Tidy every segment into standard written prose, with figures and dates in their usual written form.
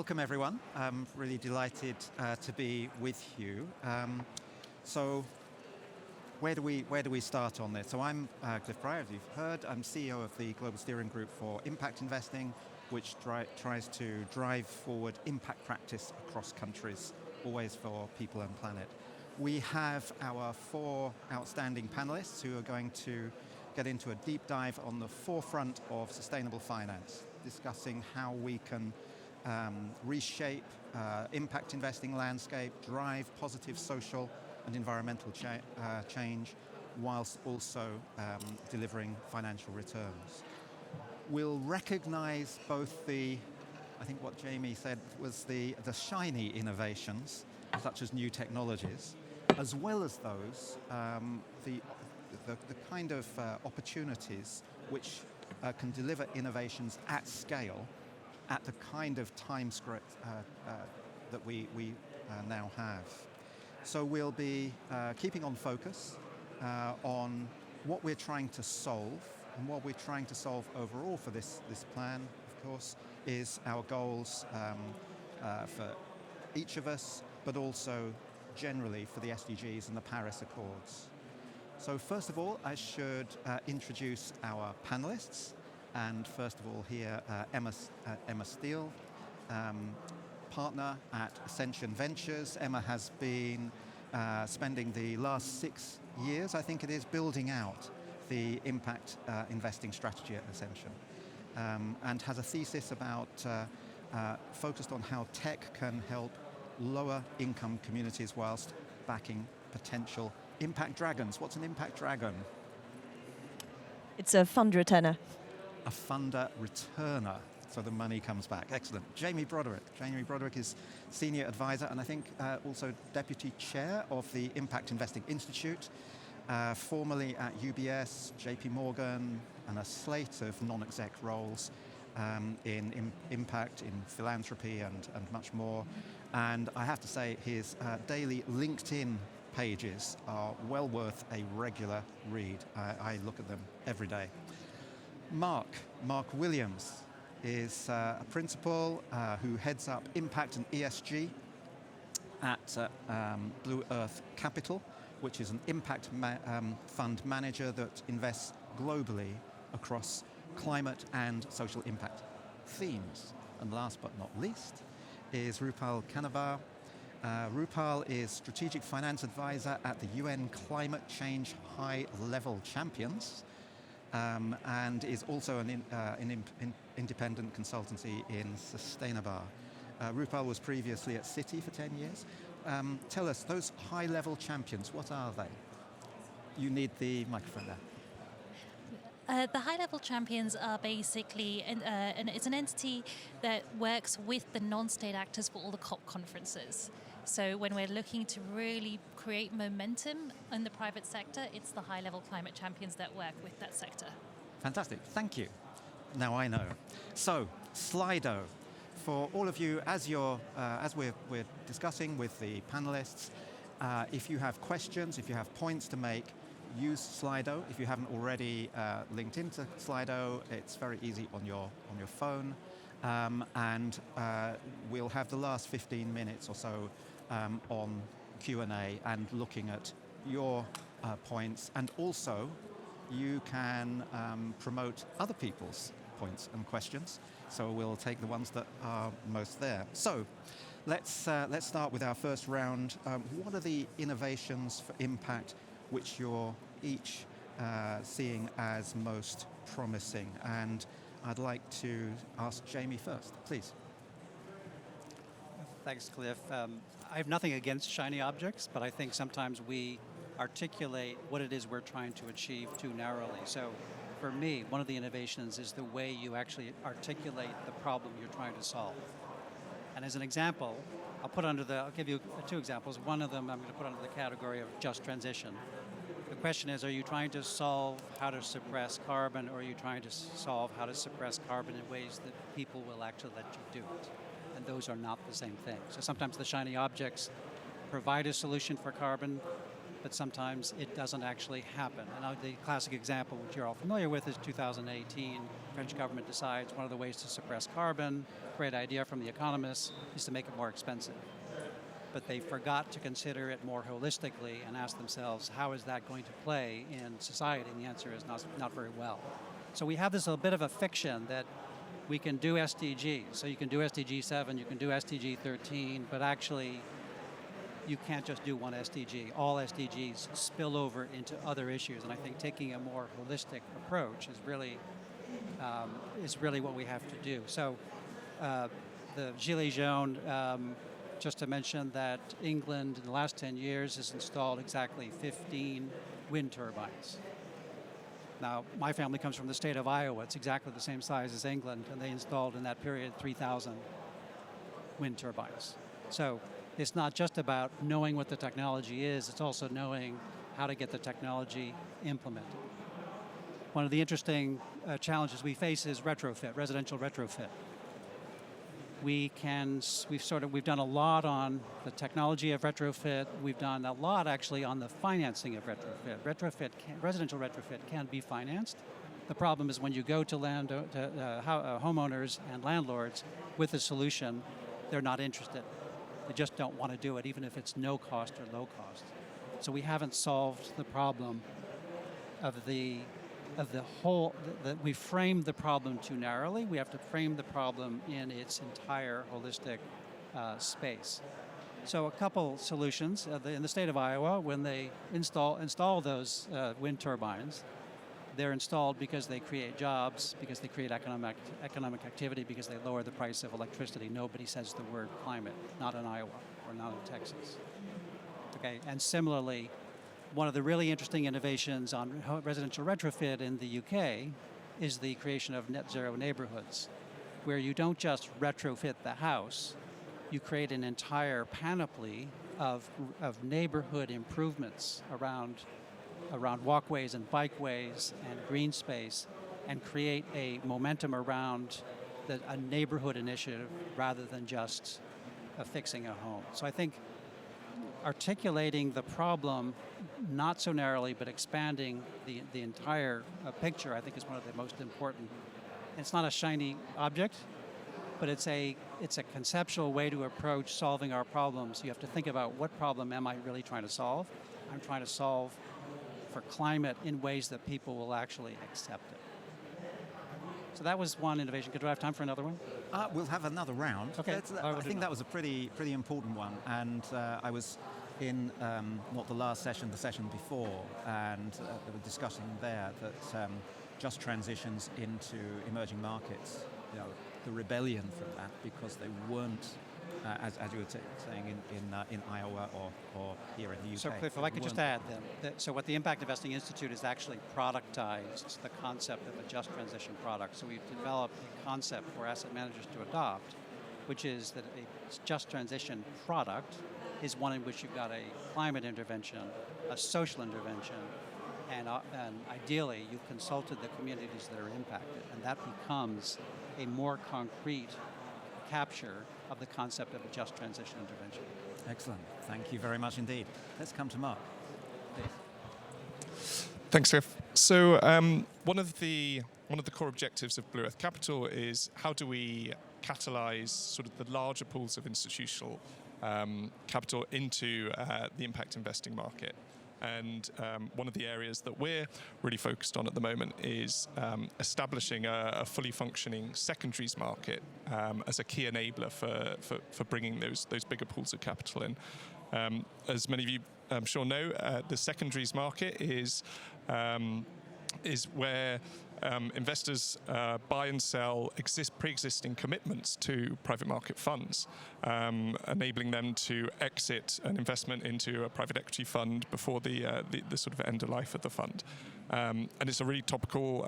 welcome everyone. I'm really delighted to be with you. So where do we start on this? So I'm Cliff Pryor, as you've heard. I'm CEO of the Global Steering Group for Impact Investing, which tries to drive forward impact practice across countries, always for people and planet. We have our 4 outstanding panelists who are going to get into a deep dive on the forefront of sustainable finance, discussing how we can reshape impact investing landscape, drive positive social and environmental change, whilst also delivering financial returns. We'll recognize both I think what Jamie said was the shiny innovations, such as new technologies, as well as those, the kind of opportunities which can deliver innovations at scale at the kind of time script that we now have. So we'll be keeping on focus on what we're trying to solve, and what we're trying to solve overall for this plan, of course, is our goals for each of us, but also generally for the SDGs and the Paris Accords. So first of all, I should introduce our panelists. And first of all here, Emma Steele, partner at Ascension Ventures. Emma has been spending the last 6 years, I think it is, building out the impact investing strategy at Ascension, and has a thesis about focused on how tech can help lower income communities whilst backing potential impact dragons. What's an impact dragon? It's a fund returner. A funder returner, so the money comes back. Excellent. Jamie Broderick. Jamie Broderick is Senior Advisor and I think also Deputy Chair of the Impact Investing Institute, formerly at UBS, JP Morgan, and a slate of non-exec roles in impact, in philanthropy and much more. And I have to say his daily LinkedIn pages are well worth a regular read. I look at them every day. Marc Williams is a principal who heads up Impact and ESG at Blue Earth Capital, which is an impact fund manager that invests globally across climate and social impact themes. And last but not least is Roopal Kanabar. Roopal is Strategic Finance Advisor at the UN Climate Change High Level Champions, and is also an independent consultancy in Kanabar. Roopal was previously at Citi for 10 years. Tell us, those high-level champions, what are they? You need the microphone there. The high-level champions are basically, it's an entity that works with the non-state actors for all the COP conferences. So when we're looking to really create momentum in the private sector, it's the high-level climate champions that work with that sector. Fantastic, thank you. Now I know. So, Slido. For all of you, as we're discussing with the panelists, if you have questions, if you have points to make, use Slido. If you haven't already linked into Slido, it's very easy on your phone. And we'll have the last 15 minutes or so on Q&A and looking at your points, and also you can promote other people's points and questions. So we'll take the ones that are most there. So let's start with our first round. What are the innovations for impact which you're each seeing as most promising? And I'd like to ask Jamie first, please. Thanks, Cliff. I have nothing against shiny objects, but I think sometimes we articulate what it is we're trying to achieve too narrowly. So for me, one of the innovations is the way you actually articulate the problem you're trying to solve. And as an example, I'll give you 2 examples. One of them I'm going to put under the category of just transition. The question is, are you trying to solve how to suppress carbon, or are you trying to solve how to suppress carbon in ways that people will actually let you do it? And those are not the same thing. So sometimes the shiny objects provide a solution for carbon, but sometimes it doesn't actually happen. And the classic example, which you're all familiar with, is 2018. French government decides one of the ways to suppress carbon, great idea from the economists, is to make it more expensive. But they forgot to consider it more holistically and ask themselves, how is that going to play in society? And the answer is not very well. So we have this a bit of a fiction that we can do SDGs. So you can do SDG 7, you can do SDG 13, but actually you can't just do one SDG. All SDGs spill over into other issues, and I think taking a more holistic approach is really what we have to do. So the Gilets jaunes, just to mention that England in the last 10 years has installed exactly 15 wind turbines. Now, my family comes from the state of Iowa. It's exactly the same size as England, and they installed in that period 3,000 wind turbines. So it's not just about knowing what the technology is, it's also knowing how to get the technology implemented. One of the interesting challenges we face is retrofit, residential retrofit. We've done a lot on the technology of retrofit. We've done a lot actually on the financing of retrofit. Residential retrofit can be financed. The problem is when you go to homeowners and landlords with a solution, they're not interested. They just don't want to do it, even if it's no cost or low cost. So we haven't solved the problem we framed the problem too narrowly. We have to frame the problem in its entire holistic space. So a couple solutions. In the state of Iowa, when they install those wind turbines, they're installed because they create jobs, because they create economic activity, because they lower the price of electricity. Nobody says the word climate, not in Iowa or not in Texas. Okay, and similarly, one of the really interesting innovations on residential retrofit in the UK is the creation of net zero neighborhoods, where you don't just retrofit the house, you create an entire panoply of neighborhood improvements around walkways and bikeways and green space, and create a momentum around a neighborhood initiative rather than just fixing a home. So I think articulating the problem not so narrowly, but expanding the entire picture, I think is one of the most important. It's not a shiny object, but it's a conceptual way to approach solving our problems. You have to think about, what problem am I really trying to solve? I'm trying to solve for climate in ways that people will actually accept it. So that was one innovation. Do I have time for another one? We'll have another round. Okay. I think that was a pretty important one, and I was in not the last session, the session before, and they were discussing there that just transitions into emerging markets, the rebellion from that, because they weren't, as you were saying, in Iowa or here in the UK. So Cliff, if I could just add then, so what the Impact Investing Institute has actually productized the concept of a just transition product. So we've developed a concept for asset managers to adopt, which is that a just transition product is one in which you've got a climate intervention, a social intervention, and ideally you've consulted the communities that are impacted, and that becomes a more concrete capture of the concept of a just transition intervention. Excellent. Thank you very much indeed. Let's come to Marc. Please. Thanks, Jeff. So one of the core objectives of Blue Earth Capital is, how do we catalyze sort of the larger pools of institutional capital into the impact investing market. And one of the areas that we're really focused on at the moment is establishing a fully functioning secondaries market as a key enabler for bringing those bigger pools of capital in. As many of you I'm sure know, the secondaries market is where investors buy and sell pre-existing commitments to private market funds, enabling them to exit an investment into a private equity fund before the sort of end of life of the fund. And it's a really topical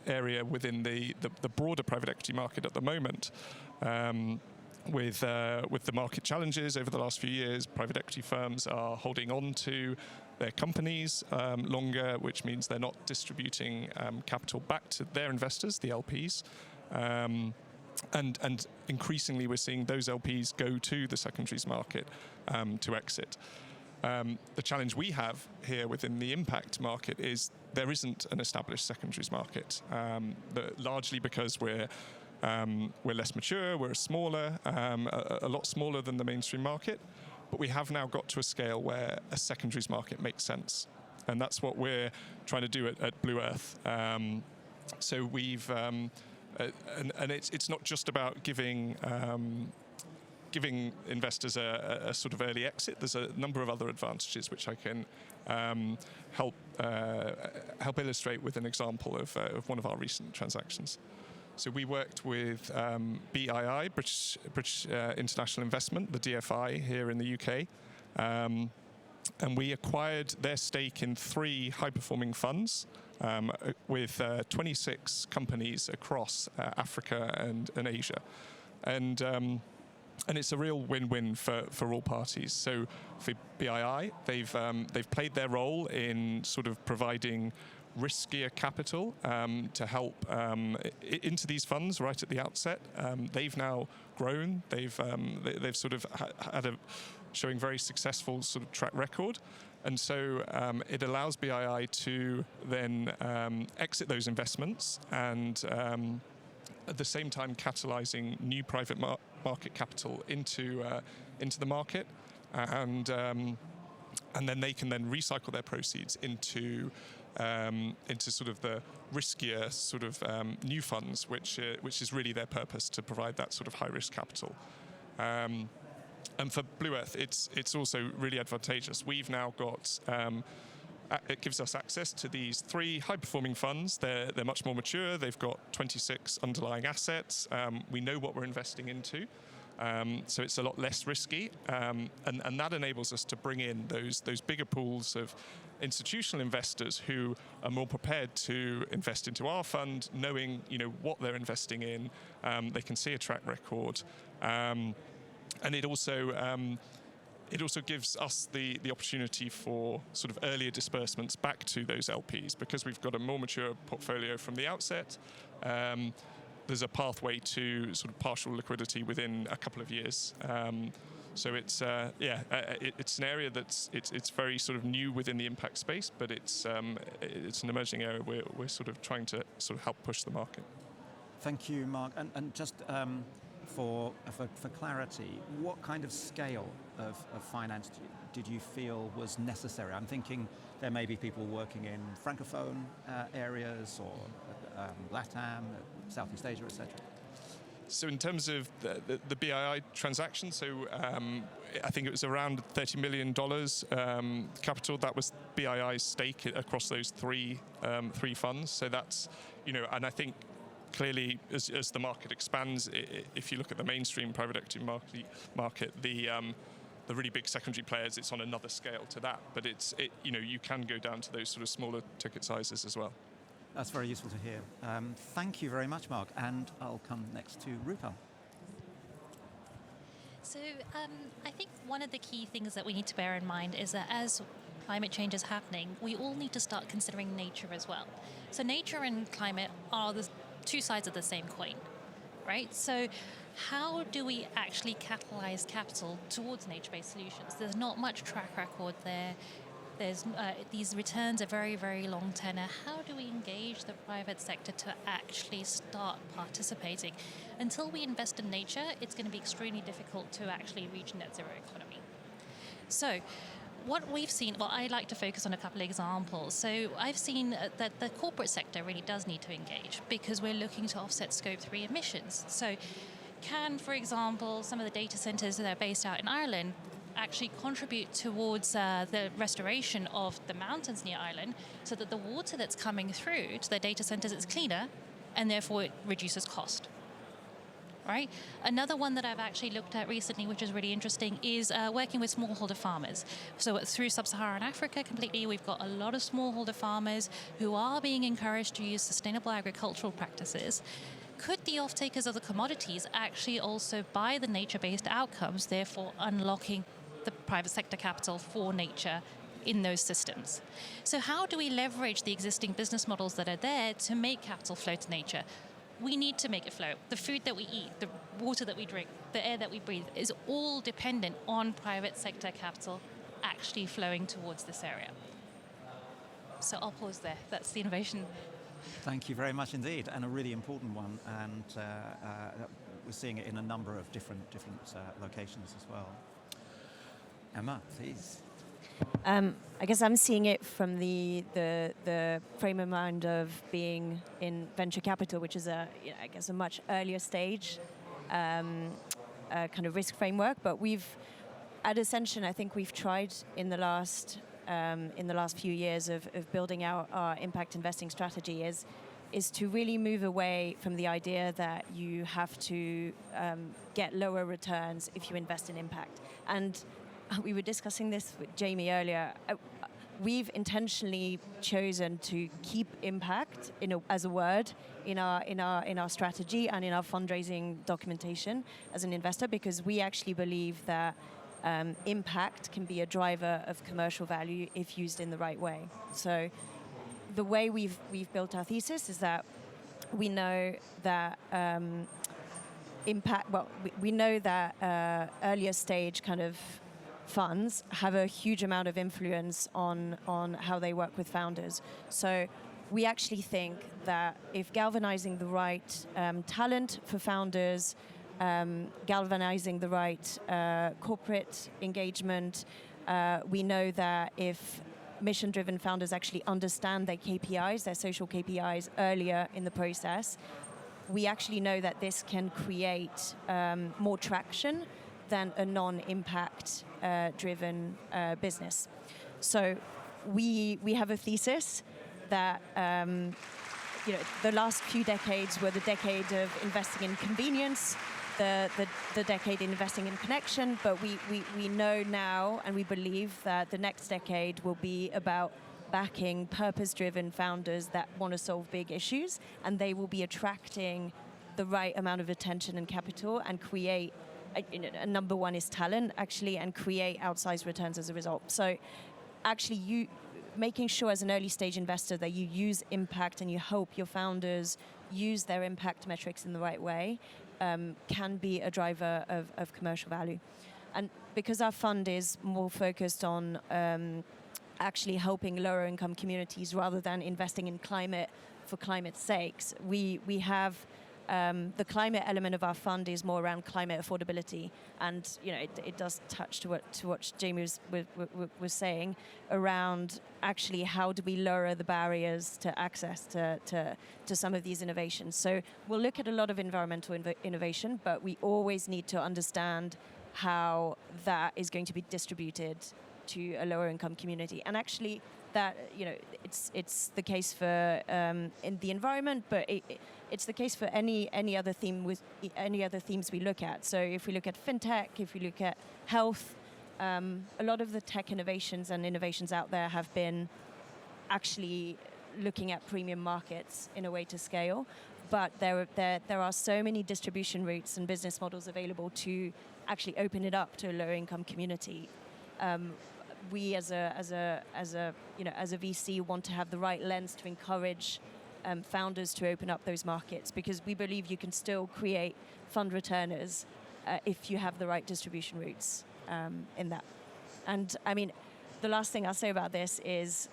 area within the broader private equity market at the moment. With the market challenges over the last few years, private equity firms are holding on to their companies longer, which means they're not distributing capital back to their investors, the LPs. And increasingly we're seeing those LPs go to the secondaries market to exit. The challenge we have here within the impact market is there isn't an established secondaries market, largely because we're less mature, we're smaller, a lot smaller than the mainstream market, but we have now got to a scale where a secondaries market makes sense. And that's what we're trying to do at Blue Earth. So we've, and it's not just about giving investors a sort of early exit. There's a number of other advantages which I can help illustrate with an example of one of our recent transactions. So we worked with BII, British International Investment, the DFI here in the UK, and we acquired their stake in 3 high-performing funds with 26 companies across Africa and Asia. And it's a real win-win for all parties. So for BII, they've played their role in sort of providing riskier capital to help into these funds right at the outset. They've now grown. They've sort of had a showing very successful sort of track record. And so it allows BII to then exit those investments and at the same time catalyzing new private market capital into the market, and then they can then recycle their proceeds into sort of the riskier sort of new funds, which is really their purpose, to provide that sort of high risk capital. And for Blue Earth, it's also really advantageous. We've now got it gives us access to these 3 high-performing funds. They're much more mature. They've got 26 underlying assets. We know what we're investing into, so it's a lot less risky, and that enables us to bring in those bigger pools of institutional investors who are more prepared to invest into our fund, knowing what they're investing in. They can see a track record, and it also gives us the opportunity for sort of earlier disbursements back to those LPs, because we've got a more mature portfolio from the outset. There's a pathway to sort of partial liquidity within a couple of years. So it's it's an area it's very sort of new within the impact space, but it's an emerging area where we're sort of trying to sort of help push the market. Thank you, Marc. And just for clarity, what kind of scale of finance did you feel was necessary? I'm thinking there may be people working in Francophone areas or LATAM, Southeast Asia, etc. So in terms of the BII transaction, so I think it was around $30 million capital. That was BII's stake across those three funds. So that's, and I think clearly as the market expands, if you look at the mainstream private equity market, the really big secondary players, it's on another scale to that. But you can go down to those sort of smaller ticket sizes as well. That's very useful to hear. Thank you very much, Marc. And I'll come next to Roopal. So I think one of the key things that we need to bear in mind is that as climate change is happening, we all need to start considering nature as well. So nature and climate are the 2 sides of the same coin, right? So how do we actually catalyze capital towards nature-based solutions? There's not much track record there. These returns are very, very long tenor. How do we engage the private sector to actually start participating? Until we invest in nature, it's going to be extremely difficult to actually reach net zero economy. So what we've seen, well, I like to focus on a couple of examples. So I've seen that the corporate sector really does need to engage, because we're looking to offset scope 3 emissions. So can, for example, some of the data centers that are based out in Ireland actually contribute towards the restoration of the mountains near Ireland, so that the water that's coming through to the data centers is cleaner, and therefore it reduces cost. Right? Another one that I've actually looked at recently, which is really interesting, is working with smallholder farmers. So through sub-Saharan Africa completely, we've got a lot of smallholder farmers who are being encouraged to use sustainable agricultural practices. Could the off-takers of the commodities actually also buy the nature-based outcomes, therefore unlocking the private sector capital for nature in those systems? So how do we leverage the existing business models that are there to make capital flow to nature? We need to make it flow. The food that we eat, the water that we drink, the air that we breathe is all dependent on private sector capital actually flowing towards this area. So I'll pause there. That's the innovation. Thank you very much indeed, and a really important one. And we're seeing it in a number of different locations as well. Emma, please. I guess I'm seeing it from the frame of mind of being in venture capital, which is I guess a much earlier stage kind of risk framework. But at Ascension, I think we've tried in the last few years of building out our impact investing strategy is to really move away from the idea that you have to get lower returns if you invest in impact. And we were discussing this with Jamie earlier. We've intentionally chosen to keep impact as a word in our strategy and in our fundraising documentation as an investor, because we actually believe that impact can be a driver of commercial value if used in the right way. So the way we've built our thesis is that we know that we know that earlier stage kind of funds have a huge amount of influence on how they work with founders. So we actually think that if galvanizing the right talent for founders, galvanizing the right corporate engagement, we know that if mission-driven founders actually understand their KPIs, their social KPIs earlier in the process, we actually know that this can create more traction than a non-impact driven business. So we have a thesis that the last few decades were the decade of investing in convenience, the decade in investing in connection, but we know now and we believe that the next decade will be about backing purpose-driven founders that want to solve big issues, and they will be attracting the right amount of attention and capital and create number one is talent, actually, and create outsized returns as a result. So actually, you making sure as an early stage investor that you use impact and you hope your founders use their impact metrics in the right way can be a driver of commercial value. And because our fund is more focused on actually helping lower income communities rather than investing in climate for climate's sakes, we have the climate element of our fund is more around climate affordability, and it does touch to what Jamie was saying around actually how do we lower the barriers to access to some of these innovations. So we'll look at a lot of environmental innovation, but we always need to understand how that is going to be distributed to a lower income community. And actually that it's the case for in the environment, but it's the case for any other theme with any other themes we look at. So if we look at fintech, if we look at health, a lot of the tech innovations and innovations out there have been actually looking at premium markets in a way to scale. But there are so many distribution routes and business models available to actually open it up to a lower income community. We as a VC want to have the right lens to encourage founders to open up those markets, because we believe you can still create fund returners if you have the right distribution routes in that. And I mean, the last thing I'll say about this is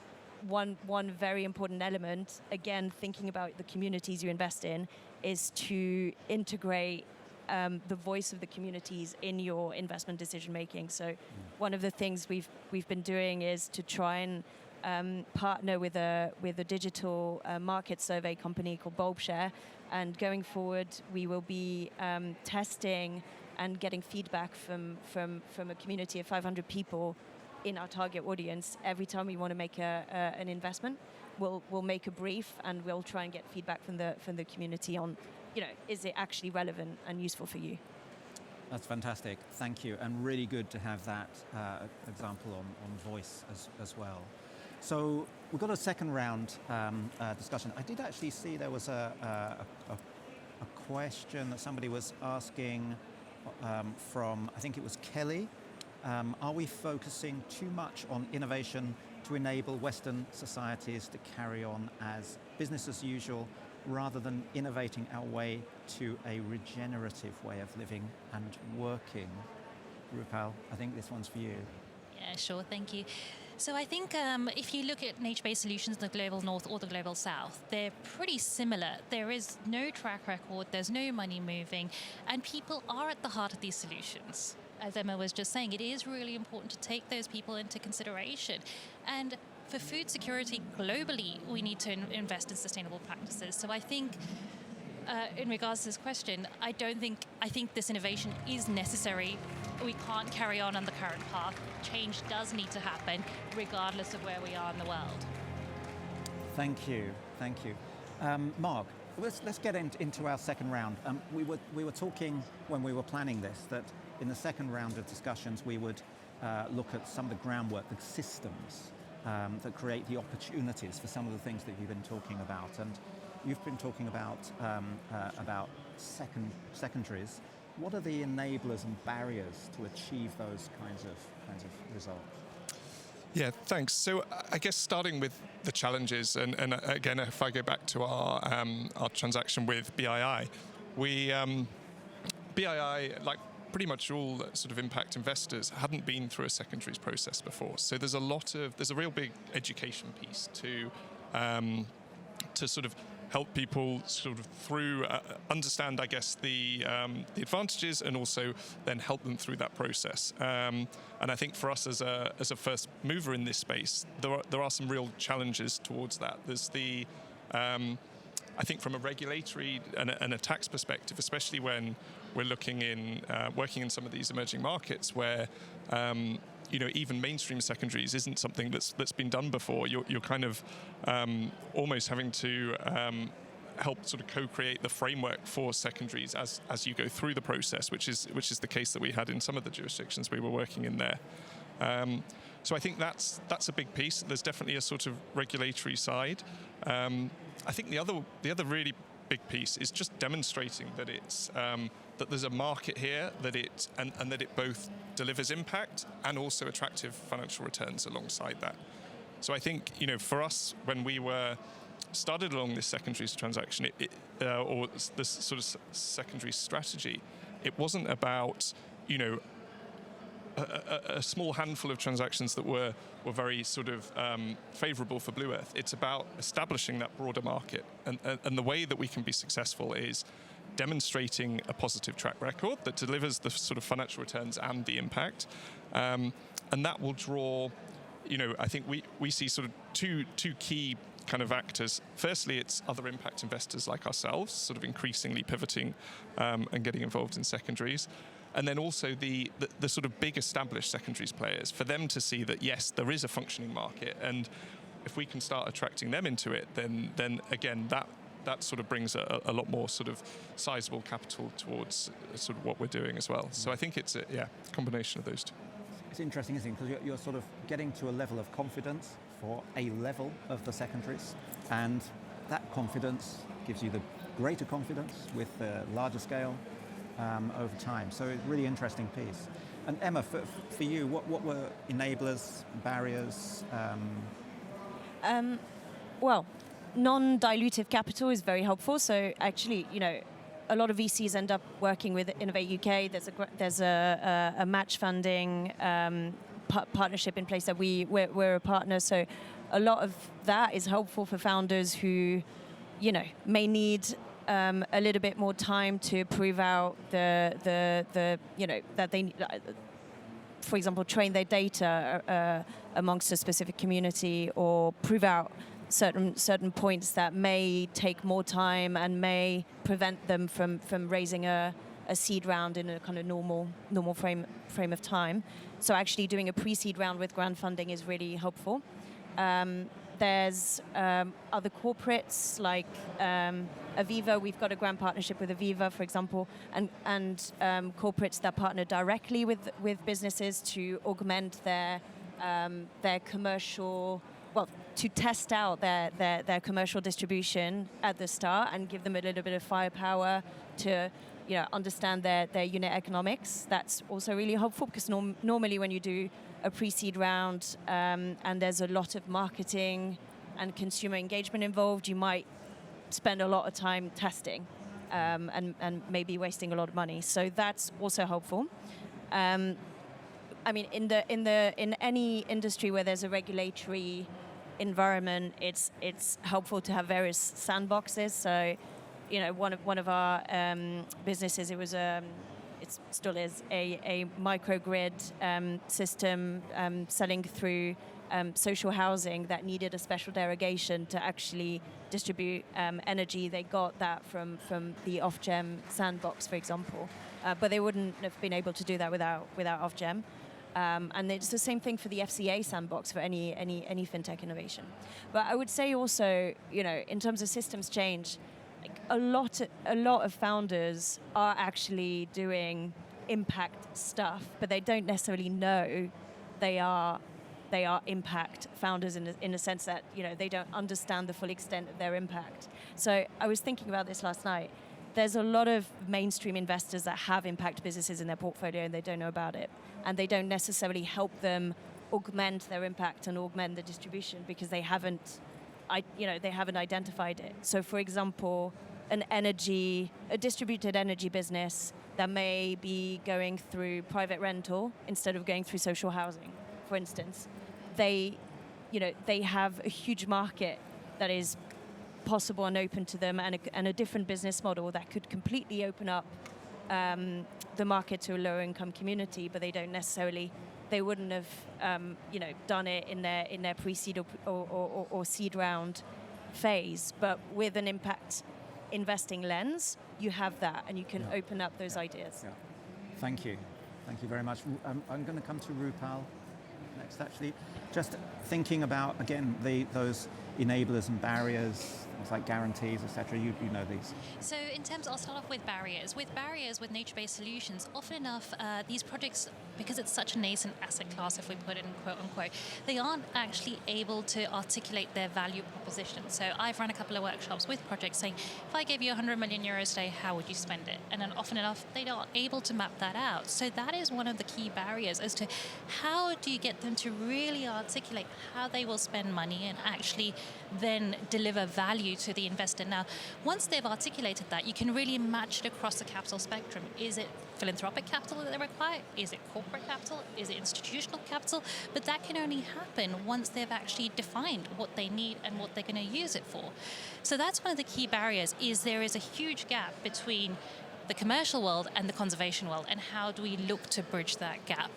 one very important element, again, thinking about the communities you invest in, is to integrate the voice of the communities in your investment decision making. So one of the things we've been doing is to try and partner with a digital market survey company called BulbShare, and going forward we will be testing and getting feedback from a community of 500 people in our target audience. Every time we want to make an investment, we'll make a brief and we'll try and get feedback from the community on, is it actually relevant and useful for you? That's fantastic, thank you, and really good to have that example on voice as well. So we've got a second round discussion. I did actually see there was a question that somebody was asking from, I think it was Kelly. Are we focusing too much on innovation to enable Western societies to carry on as business as usual, rather than innovating our way to a regenerative way of living and working? Roopal, I think this one's for you. Yeah, Yeah, sure. Thank you. So I think if you look at nature-based solutions in the global north or the global south, they're pretty similar. There is no track record, there's no money moving, and people are at the heart of these solutions. As Emma was just saying, it is really important to take those people into consideration. And for food security globally, we need to invest in sustainable practices. So I think in regards to this question, I think this innovation is necessary. We can't carry on the current path. Change does need to happen, regardless of where we are in the world. Thank you. Marc, let's get into our second round. We were talking when we were planning this that in the second round of discussions we would look at some of the groundwork, the systems that create the opportunities for some of the things that you've been talking about. And you've been talking about secondaries. What are the enablers and barriers to achieve those kinds of results? Yeah, thanks. So I guess starting with the challenges, and again, if I go back to our transaction with BII, BII, like pretty much all sort of impact investors, hadn't been through a secondaries process before. So there's a real big education piece to sort of help people sort of through understand, I guess, the advantages, and also then help them through that process. And I think for us as a first mover in this space, there are some real challenges towards that. There's I think from a regulatory and a tax perspective, especially when we're looking in working in some of these emerging markets where even mainstream secondaries isn't something that's been done before. You're kind of almost having to help sort of co-create the framework for secondaries as you go through the process, which is the case that we had in some of the jurisdictions we were working in there. So I think that's a big piece. There's definitely a sort of regulatory side. I think the other really big piece is just demonstrating that it's that there's a market here, that it both delivers impact and also attractive financial returns alongside that. So I think for us, when we were started along this secondaries transaction, or this sort of secondary strategy, it wasn't about a small handful of transactions that were very sort of favourable for Blue Earth. It's about establishing that broader market, and the way that we can be successful is demonstrating a positive track record that delivers the sort of financial returns and the impact, and that will draw. I think we see sort of two key kind of actors. Firstly, it's other impact investors like ourselves, sort of increasingly pivoting and getting involved in secondaries. And then also the sort of big established secondaries players, for them to see that, yes, there is a functioning market, and if we can start attracting them into it, then again, that sort of brings a lot more sort of sizable capital towards sort of what we're doing as well. So I think it's a combination of those two. It's interesting, isn't it? Because you're sort of getting to a level of confidence for a level of the secondaries, and that confidence gives you the greater confidence with the larger scale over time. So it's a really interesting piece. And Emma, for you, what were enablers, barriers? Well, non-dilutive capital is very helpful. So actually, a lot of VCs end up working with Innovate UK. There's a match funding partnership in place that we're a partner. So a lot of that is helpful for founders who, may need a little bit more time to prove out that they, for example, train their data amongst a specific community, or prove out certain points that may take more time and may prevent them from raising a seed round in a kind of normal frame of time. So actually doing a pre-seed round with grant funding is really helpful. There's other corporates like Aviva. We've got a grant partnership with Aviva, for example, and corporates that partner directly with businesses to augment their commercial, to test out their commercial distribution at the start and give them a little bit of firepower to understand their unit economics. That's also really helpful, because normally when you do a pre-seed round and there's a lot of marketing and consumer engagement involved, you might spend a lot of time testing and maybe wasting a lot of money. So that's also helpful. I mean, in any industry where there's a regulatory environment, it's helpful to have various sandboxes. So, one of our businesses, it still is a microgrid system selling through social housing that needed a special derogation to actually distribute energy. They got that from the Ofgem sandbox, for example, but they wouldn't have been able to do that without Ofgem. And it's the same thing for the FCA sandbox for any fintech innovation. But I would say also, in terms of systems change, like a lot of founders are actually doing impact stuff, but they don't necessarily know they are impact founders in the sense that they don't understand the full extent of their impact. So I was thinking about this last night. There's a lot of mainstream investors that have impact businesses in their portfolio and they don't know about it, and they don't necessarily help them augment their impact and augment the distribution because they haven't identified it. So, for example, a distributed energy business that may be going through private rental instead of going through social housing, for instance, they have a huge market that is possible and open to them, and a different business model that could completely open up the market to a lower income community, but they wouldn't have done it in their pre-seed or seed round phase. But with an impact investing lens, you have that, and you can open up those ideas. Yeah. Thank you very much. I'm going to come to Roopal next, actually. Just thinking about, again, those enablers and barriers, things like guarantees, etc. You know these. So in terms, I'll start off with barriers. With nature-based solutions, often enough, these projects, because it's such a nascent asset class, if we put it in quote unquote, they aren't actually able to articulate their value proposition. So I've run a couple of workshops with projects saying, if I gave you 100 million euros today, how would you spend it? And then often enough, they aren't able to map that out. So that is one of the key barriers as to how do you get them to really articulate how they will spend money and actually then deliver value to the investor. Now, once they've articulated that, you can really match it across the capital spectrum. Is it philanthropic capital that they require? Is it corporate capital? Is it institutional capital? But that can only happen once they've actually defined what they need and what they're going to use it for. So that's one of the key barriers, is there is a huge gap between the commercial world and the conservation world, and how do we look to bridge that gap?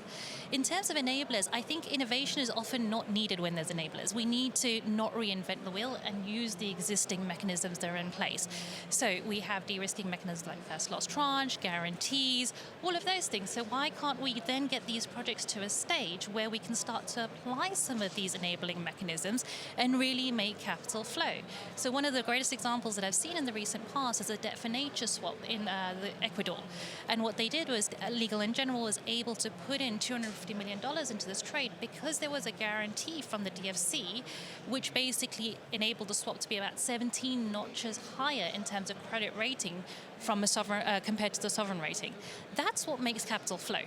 In terms of enablers, I think innovation is often not needed when there's enablers. We need to not reinvent the wheel and use the existing mechanisms that are in place. So we have de-risking mechanisms like first loss tranche, guarantees, all of those things. So why can't we then get these projects to a stage where we can start to apply some of these enabling mechanisms and really make capital flow? So one of the greatest examples that I've seen in the recent past is a debt for nature swap in Ecuador. And what they did was Legal in General was able to put in $250 million into this trade because there was a guarantee from the DFC, which basically enabled the swap to be about 17 notches higher in terms of credit rating from a sovereign compared to the sovereign rating. That's what makes capital flow.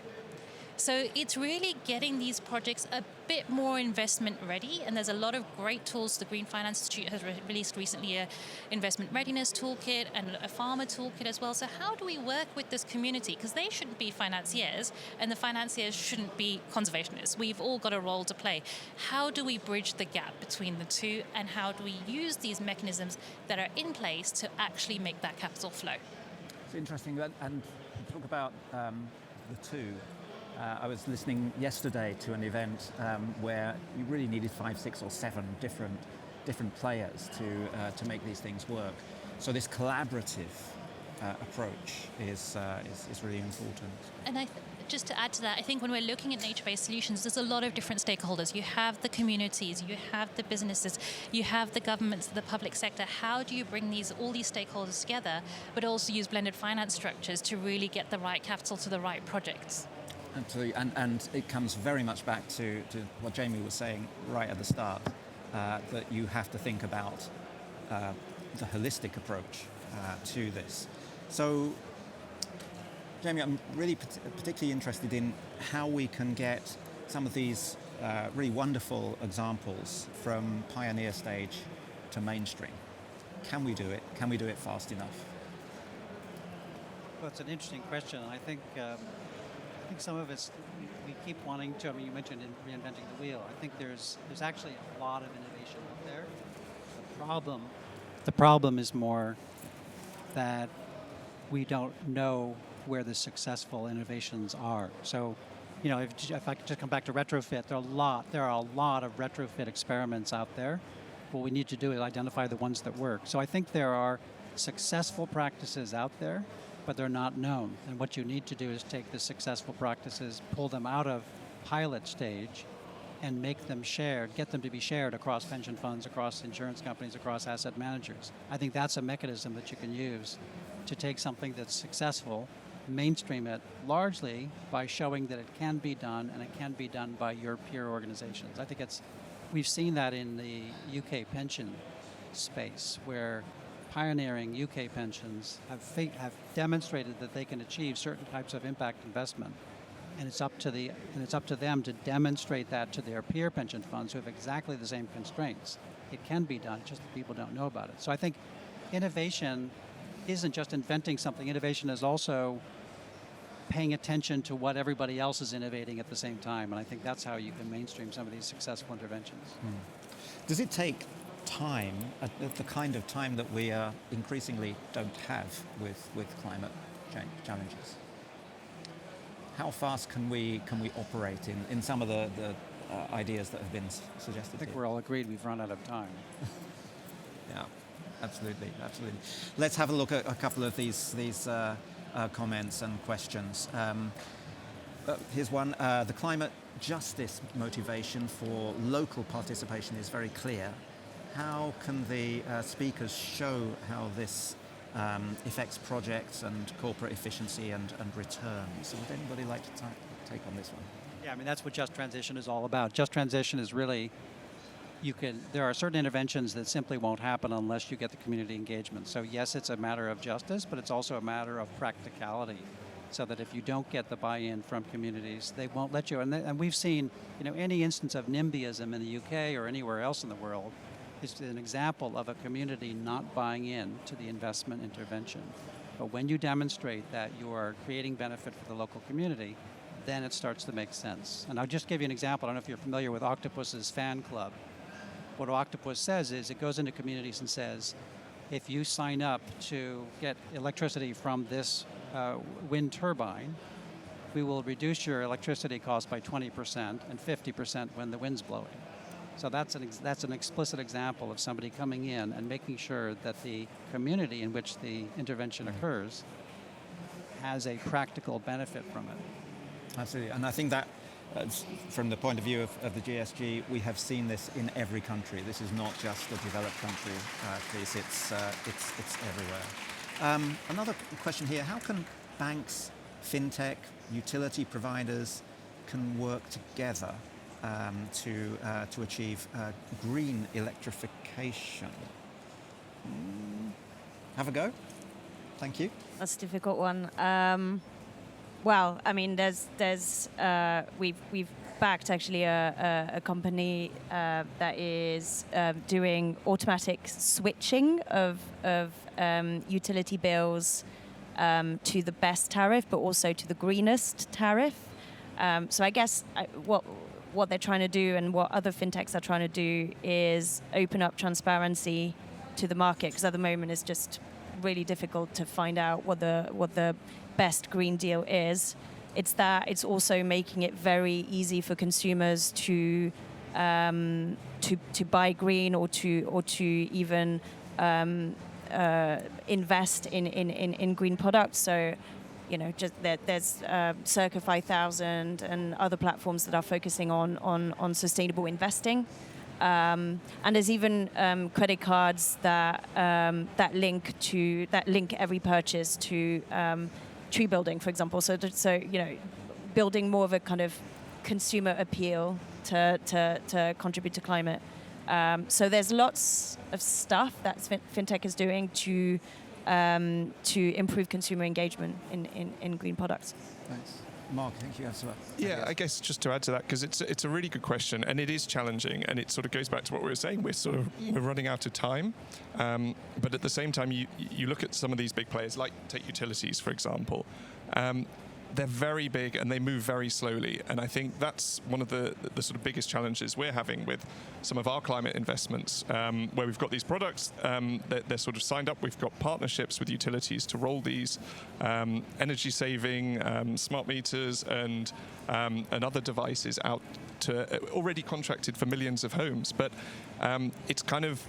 So it's really getting these projects a bit more investment ready, and there's a lot of great tools. The Green Finance Institute has released recently a investment readiness toolkit and a farmer toolkit as well. So how do we work with this community? Because they shouldn't be financiers, and the financiers shouldn't be conservationists. We've all got a role to play. How do we bridge the gap between the two, and how do we use these mechanisms that are in place to actually make that capital flow? It's interesting, and talk about the two. I was listening yesterday to an event where you really needed 5, 6, or 7 different players to make these things work. So this collaborative approach is really important. And just to add to that, I think when we're looking at nature-based solutions, there's a lot of different stakeholders. You have the communities, you have the businesses, you have the governments, the public sector. How do you bring all these stakeholders together, but also use blended finance structures to really get the right capital to the right projects? Absolutely, and it comes very much back to what Jamie was saying right at the start, that you have to think about the holistic approach to this. So, Jamie, I'm really particularly interested in how we can get some of these really wonderful examples from pioneer stage to mainstream. Can we do it? Can we do it fast enough? Well, it's an interesting question. I think think some of it's, we keep wanting to, I mean, you mentioned reinventing the wheel. I think there's actually a lot of innovation out there. The problem is more that we don't know where the successful innovations are. So, you know, if I could just come back to retrofit, there are a lot of retrofit experiments out there. What we need to do is identify the ones that work. So I think there are successful practices out there, but they're not known. And what you need to do is take the successful practices, pull them out of pilot stage, and make them shared, get them to be shared across pension funds, across insurance companies, across asset managers. I think that's a mechanism that you can use to take something that's successful, mainstream it largely by showing that it can be done, and it can be done by your peer organizations. I think we've seen that in the UK pension space, where pioneering UK pensions have demonstrated that they can achieve certain types of impact investment, and it's up to them to demonstrate that to their peer pension funds who have exactly the same constraints. It can be done, just that people don't know about it. So I think innovation isn't just inventing something. Innovation is also paying attention to what everybody else is innovating at the same time, and I think that's how you can mainstream some of these successful interventions. Does it take time, the kind of time that we increasingly don't have with climate change challenges? How fast can we operate in some of the ideas that have been suggested? I think we're all agreed we've run out of time. Yeah, absolutely. Let's have a look at a couple of these comments and questions. Here's one. The climate justice motivation for local participation is very clear. How can the speakers show how this affects projects and corporate efficiency and returns? Would anybody like to take on this one? Yeah, I mean, that's what Just Transition is all about. Just Transition is really, there are certain interventions that simply won't happen unless you get the community engagement. So yes, it's a matter of justice, but it's also a matter of practicality, so that if you don't get the buy-in from communities, they won't let you. And we've seen, any instance of NIMBYism in the UK or anywhere else in the world is an example of a community not buying in to the investment intervention. But when you demonstrate that you are creating benefit for the local community, then it starts to make sense. And I'll just give you an example. I don't know if you're familiar with Octopus's fan club. What Octopus says is it goes into communities and says, if you sign up to get electricity from this wind turbine, we will reduce your electricity cost by 20% and 50% when the wind's blowing. So that's an explicit example of somebody coming in and making sure that the community in which the intervention occurs has a practical benefit from it. Absolutely, and I think that from the point of view of the GSG, we have seen this in every country. This is not just a developed country piece, it's everywhere. Another question here, how can banks, fintech, utility providers can work together to achieve green electrification? Have a go. Thank you. That's a difficult one. Well, I mean, we've backed actually a company that is doing automatic switching of utility bills to the best tariff, but also to the greenest tariff. So I guess what they're trying to do and what other fintechs are trying to do is open up transparency to the market, because at the moment it's just really difficult to find out what the best green deal is. It's also making it very easy for consumers to buy green or to even invest in green products. So just there's Circa 5000 and other platforms that are focusing on sustainable investing. And there's even credit cards that link every purchase to tree building, for example. So building more of a kind of consumer appeal to contribute to climate. So there's lots of stuff that fintech is doing to improve consumer engagement in green products. Thanks. Marc, I think you have some. Yeah, I guess just to add to that, because it's a really good question, and it is challenging, and it sort of goes back to what we were saying. We're running out of time, but at the same time, you look at some of these big players, like take utilities for example. they're very big and they move very slowly. And I think that's one of the sort of biggest challenges we're having with some of our climate investments, where we've got these products, they're sort of signed up. We've got partnerships with utilities to roll these energy saving, smart meters and other devices out to already contracted for millions of homes. But it's kind of,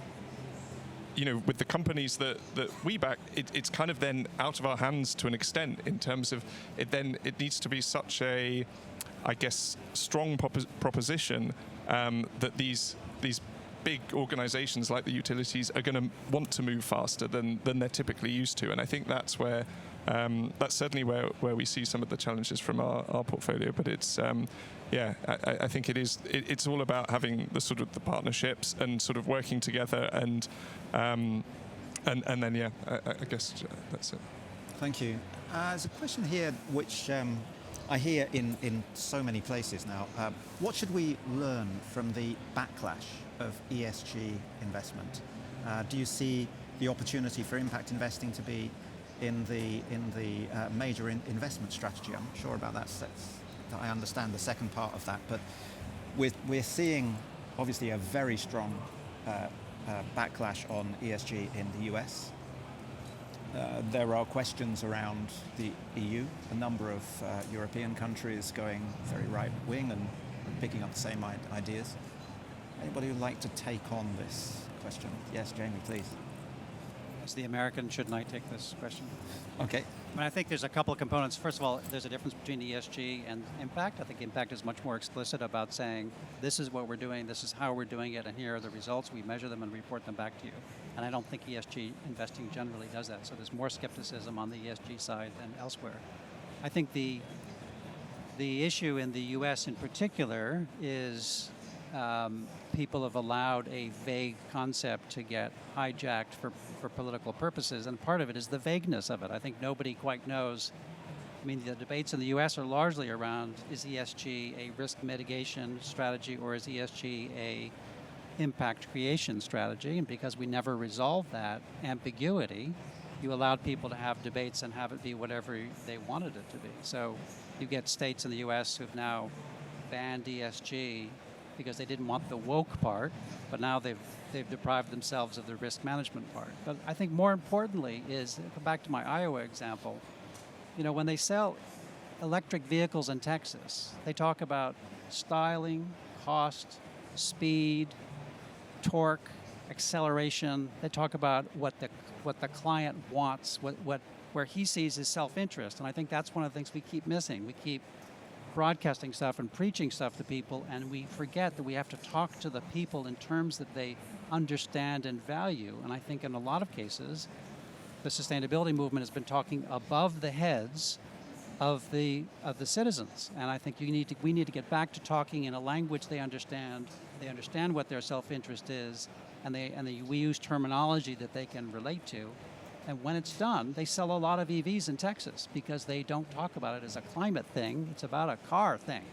with the companies that we back, it's kind of then out of our hands to an extent in terms of it needs to be such a, I guess, strong proposition that these big organizations like the utilities are going to want to move faster than they're typically used to. And I think that's where that's certainly where we see some of the challenges from our portfolio. But it's I think it's all about having the sort of the partnerships and sort of working together and then I guess that's it. Thank you. There's a question here which I hear in so many places now. What should we learn from the backlash of ESG investment? Do you see the opportunity for impact investing to be in the major investment strategy? I'm not sure about that. I understand the second part of that, but we're seeing obviously a very strong backlash on ESG in the US. There are questions around the EU, a number of European countries going very right wing and picking up the same ideas. Anybody who'd like to take on this question? Yes, Jamie, please. As the American, shouldn't I take this question? Okay. I think there's a couple of components. First of all, there's a difference between ESG and impact. I think impact is much more explicit about saying, this is what we're doing, this is how we're doing it, and here are the results. We measure them and report them back to you. And I don't think ESG investing generally does that. So there's more skepticism on the ESG side than elsewhere. I think the issue in the US in particular is people have allowed a vague concept to get hijacked for political purposes, and part of it is the vagueness of it. I think nobody quite knows. I mean, the debates in the U.S. are largely around, is ESG a risk mitigation strategy or is ESG a impact creation strategy? And because we never resolved that ambiguity, you allowed people to have debates and have it be whatever they wanted it to be. So you get states in the U.S. who've now banned ESG because they didn't want the woke part, but now they've deprived themselves of the risk management part. But I think more importantly is, go back to my Iowa example, when they sell electric vehicles in Texas, they talk about styling, cost, speed, torque, acceleration. They talk about what the client wants, where he sees his self-interest. And I think that's one of the things we keep missing. We keep broadcasting stuff and preaching stuff to people, and we forget that we have to talk to the people in terms that they understand and value. And I think in a lot of cases, the sustainability movement has been talking above the heads of the citizens. And I think we need to get back to talking in a language they understand. They understand what their self-interest is, and we use terminology that they can relate to. And when it's done, they sell a lot of EVs in Texas because they don't talk about it as a climate thing. It's about a car thing.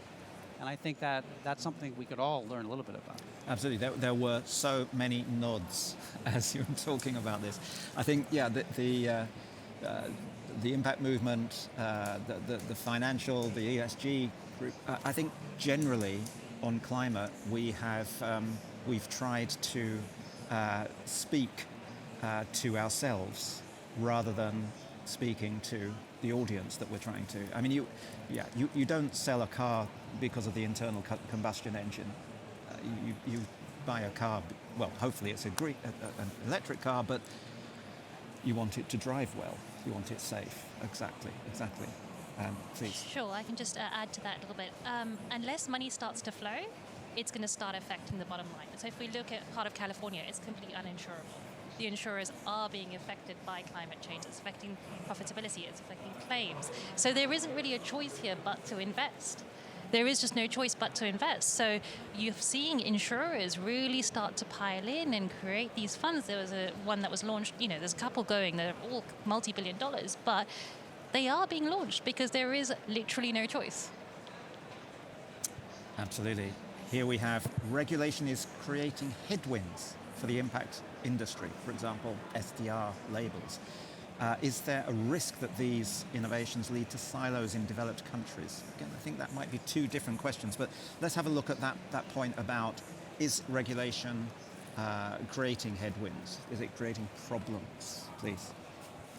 And I think that's something we could all learn a little bit about. Absolutely. There were so many nods as you were talking about this. I think, the impact movement, the financial, the ESG group, I think generally on climate we've tried to speak to ourselves rather than speaking to the audience that we're trying to. I mean, you don't sell a car because of the internal combustion engine. You buy a car, well, hopefully it's an electric car, but you want it to drive well. You want it safe. Exactly. Please. Sure, I can just add to that a little bit. Unless money starts to flow, it's going to start affecting the bottom line. So if we look at part of California, it's completely uninsurable. The insurers are being affected by climate change. It's affecting profitability. It's affecting claims. So there isn't really a choice here but to invest. There is just no choice but to invest. So you're seeing insurers really start to pile in and create these funds. There was one that was launched, there's a couple going, they're all multi-billion dollars, but they are being launched because there is literally no choice. Absolutely. Here we have regulation is creating headwinds for the impact industry, for example, SDR labels. is there a risk that these innovations lead to silos in developed countries? Again, I think that might be two different questions, but let's have a look at that point about, is regulation creating headwinds? Is it creating problems, please?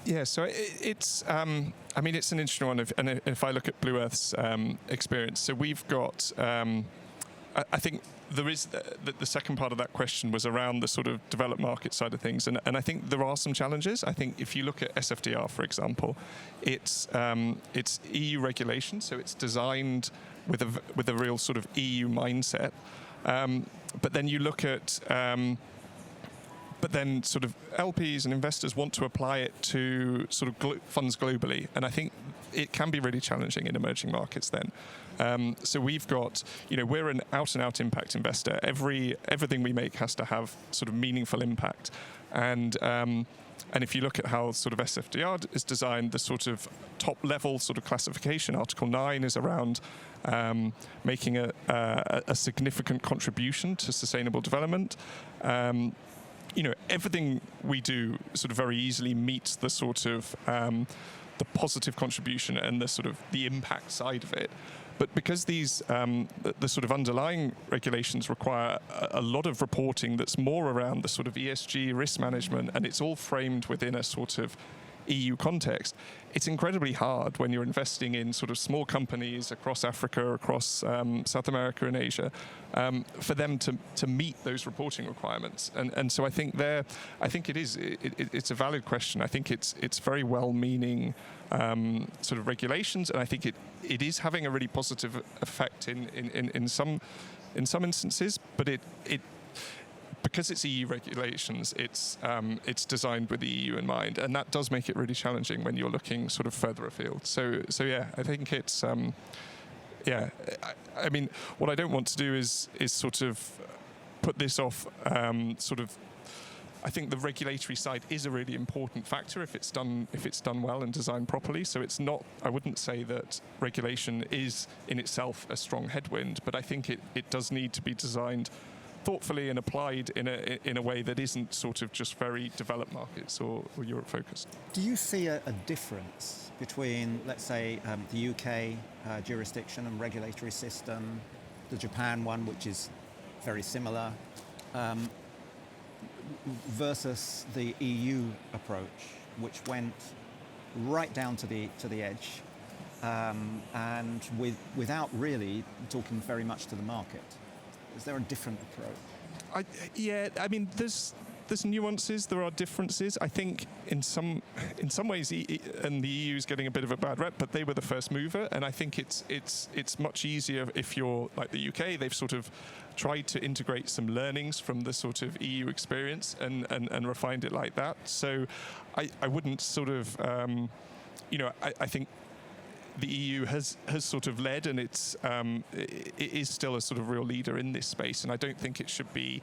Yeah, so it's an interesting one. And if I look at Blue Earth's experience, so we've got, I think there is the second part of that question was around the sort of developed market side of things, and I think there are some challenges. I think if you look at SFDR, for example, it's EU regulation, so it's designed with a real sort of EU mindset. But then you look at but then sort of LPs and investors want to apply it to sort of funds globally. And I think it can be really challenging in emerging markets then. So we've got, we're an out-and-out impact investor. Everything we make has to have sort of meaningful impact. And if you look at how sort of SFDR is designed, the sort of top-level sort of classification, Article 9 is around making a significant contribution to sustainable development. Everything we do sort of very easily meets the sort of the positive contribution and the sort of the impact side of it. But because these the sort of underlying regulations require a lot of reporting that's more around the sort of ESG risk management, and it's all framed within a sort of EU context, it's incredibly hard when you're investing in sort of small companies across Africa, across South America and Asia, for them to meet those reporting requirements. And so I think it's a valid question. I think it's very well-meaning sort of regulations, and I think it is having a really positive effect in some instances, but it because it's EU regulations, it's designed with the EU in mind, and that does make it really challenging when you're looking sort of further afield. So yeah, I think it's I mean, what I don't want to do is sort of put this off. I think the regulatory side is a really important factor if it's done well and designed properly. So it's not. I wouldn't say that regulation is in itself a strong headwind, but I think it does need to be designed thoughtfully and applied in a way that isn't sort of just very developed markets or Europe focused. Do you see a difference between, let's say, the UK jurisdiction and regulatory system, the Japan one, which is very similar, versus the EU approach, which went right down to the edge, and without really talking very much to the market? Is there a different approach? I mean, there's nuances. There are differences. I think in some ways, and the EU is getting a bit of a bad rep, but they were the first mover, and I think it's much easier if you're like the UK. They've sort of tried to integrate some learnings from the sort of EU experience and refined it like that. So I wouldn't sort of, I think the EU has sort of led, and it is still a sort of real leader in this space, and I don't think it should be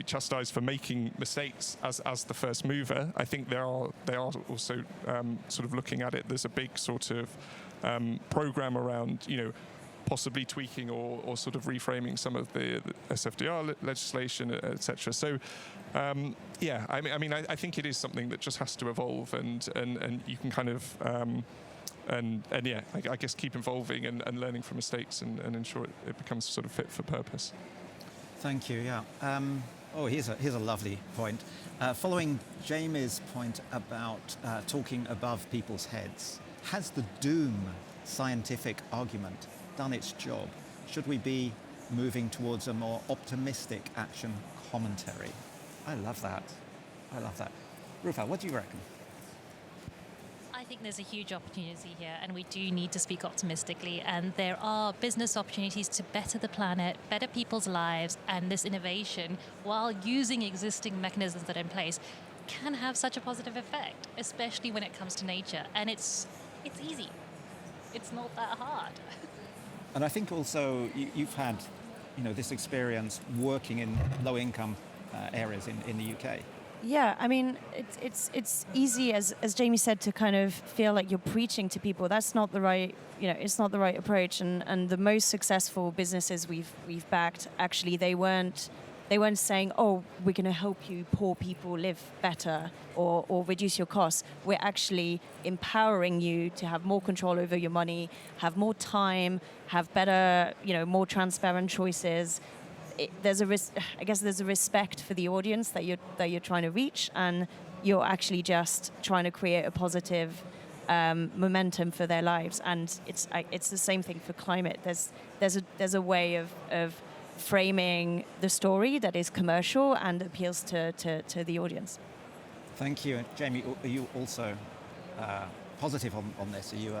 chastised for making mistakes as the first mover. I think they are also sort of looking at it. There's a big sort of program around possibly tweaking or sort of reframing some of the SFDR legislation, etc. So I think it is something that just has to evolve, and you can kind of I guess keep evolving and learning from mistakes and ensure it becomes sort of fit for purpose. Thank you. Yeah. Here's a lovely point. Following Jamie's point about talking above people's heads, has the doom scientific argument done its job? Should we be moving towards a more optimistic action commentary? I love that. Roopal, what do you reckon? I think there's a huge opportunity here, and we do need to speak optimistically, and there are business opportunities to better the planet, better people's lives, and this innovation, while using existing mechanisms that are in place, can have such a positive effect, especially when it comes to nature. And it's easy. It's not that hard. And I think also you've had, this experience working in low-income areas in the UK. Yeah, I mean, it's easy, as Jamie said, to kind of feel like you're preaching to people. That's not the right, it's not the right approach. And the most successful businesses we've backed, actually, they weren't they weren't saying, oh, we're going to help you poor people live better or reduce your costs. We're actually empowering you to have more control over your money, have more time, have better, more transparent choices. There's a respect for the audience that you're trying to reach, and you're actually just trying to create a positive momentum for their lives. And it's the same thing for climate. There's a way of framing the story that is commercial and appeals to the audience. Thank you. And Jamie, are you also positive on this? Are you?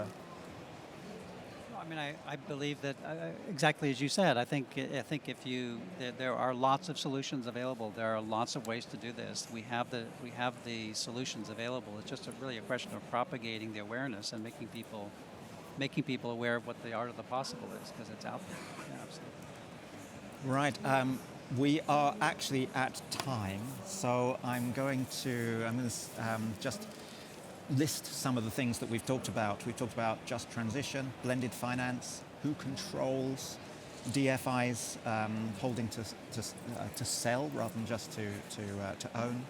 I mean, I believe that exactly as you said. I think if there are lots of solutions available. There are lots of ways to do this. We have the solutions available. It's just really a question of propagating the awareness and making people aware of what the art of the possible is, because it's out there. Yeah, absolutely. Right. We are actually at time, so I'm going to just list some of the things that we've talked about. We've talked about just transition, blended finance, who controls, DFIs holding to sell rather than just to own,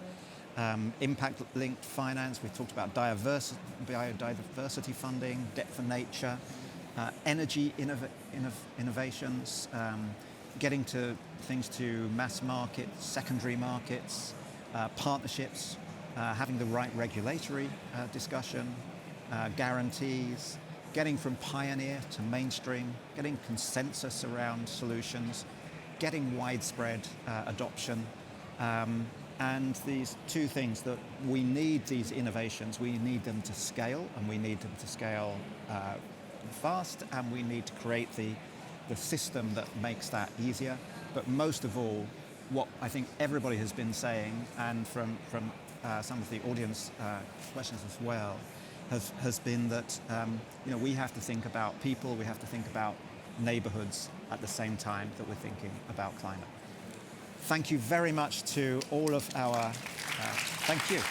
impact-linked finance. We've talked about biodiversity funding, debt for nature, energy innovations, getting to things to mass market, secondary markets, partnerships, having the right regulatory discussion, guarantees, getting from pioneer to mainstream, getting consensus around solutions, getting widespread adoption, and these two things that we need these innovations, we need them to scale, and we need them to scale fast, and we need to create the system that makes that easier. But most of all, what I think everybody has been saying, and from some of the audience questions as well, has been that we have to think about people, we have to think about neighborhoods at the same time that we're thinking about climate. Thank you very much to all of our, thank you.